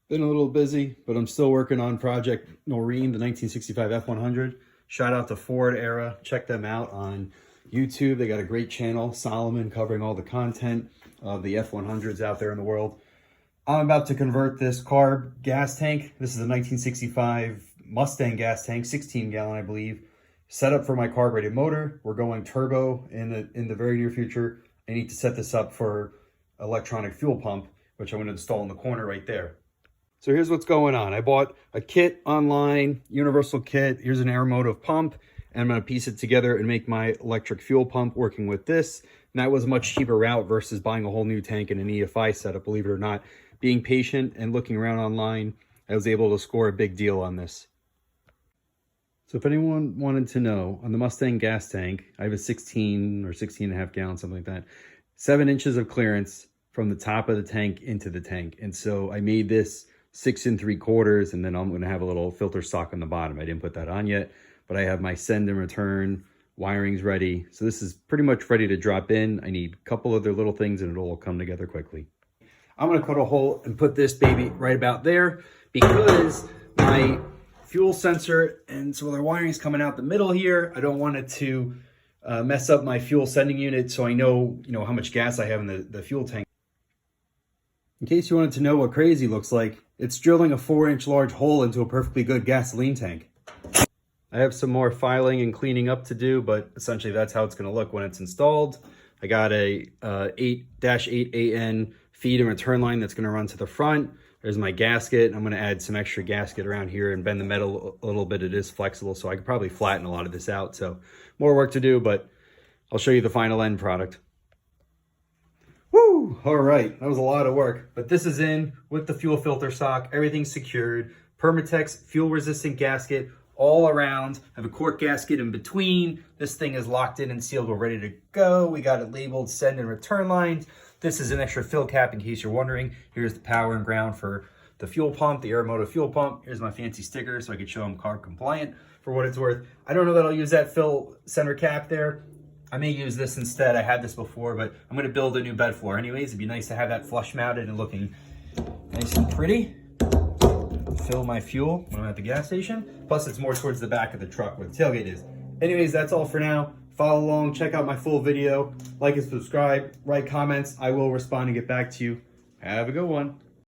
Been a little busy, but I'm still working on Project Norine, the 1965 F100. Shout out to Ford Era. Check them out on YouTube. They got a great channel, Solomon, covering all the content of the F100s out there in the world. I'm about to convert this carb gas tank. This is a 1965 Mustang gas tank, 16 gallon, I believe. Set up for my carbureted motor. We're going turbo in the very near future. I need to set this up for electronic fuel pump, which I'm going to install in the corner right there. So here's what's going on. I bought a kit online, universal kit. Here's an Aeromotive pump, and I'm going to piece it together and make my electric fuel pump working with this. And that was a much cheaper route versus buying a whole new tank and an EFI setup, believe it or not. Being patient and looking around online, I was able to score a big deal on this. So if anyone wanted to know, on the Mustang gas tank, I have a 16 or 16 and a half gallon, something like that, 7 inches of clearance from the top of the tank into the tank. And so I made this 6 3/4, and then I'm going to have a little filter sock on the bottom. I didn't put that on yet, but I have my send and return wirings ready. So this is pretty much ready to drop in. I need a couple other little things and it'll all come together quickly. I'm going to cut a hole and put this baby right about there because my fuel sensor and some other wiring is coming out the middle here. I don't want it to mess up my fuel sending unit, so I know, how much gas I have in the fuel tank. In case you wanted to know what crazy looks like, it's drilling a 4-inch large hole into a perfectly good gasoline tank. I have some more filing and cleaning up to do, but essentially that's how it's going to look when it's installed. I got a 8-8AN feed and return line that's going to run to the front. There's my gasket. I'm going to add some extra gasket around here and bend the metal a little bit. It is flexible, so I could probably flatten a lot of this out. So more work to do, but I'll show you the final end product. Woo! All right, that was a lot of work, but this is in with the fuel filter sock. Everything's secured. Permatex fuel resistant gasket all around. I have a cork gasket in between. This thing is locked in and sealed. We're ready to go. We got it labeled send and return lines. This is an extra fill cap in case you're wondering. Here's the power and ground for the fuel pump, the Aeromotive fuel pump. Here's my fancy sticker so I could show them carb compliant for what it's worth. I don't know that I'll use that fill center cap there. I may use this instead. I had this before, but I'm going to build a new bed floor anyways. It'd be nice to have that flush mounted and looking nice and pretty. Fill my fuel when I'm at the gas station. Plus, it's more towards the back of the truck where the tailgate is. Anyways, that's all for now. Follow along, check out my full video, like and subscribe, write comments. I will respond and get back to you. Have a good one.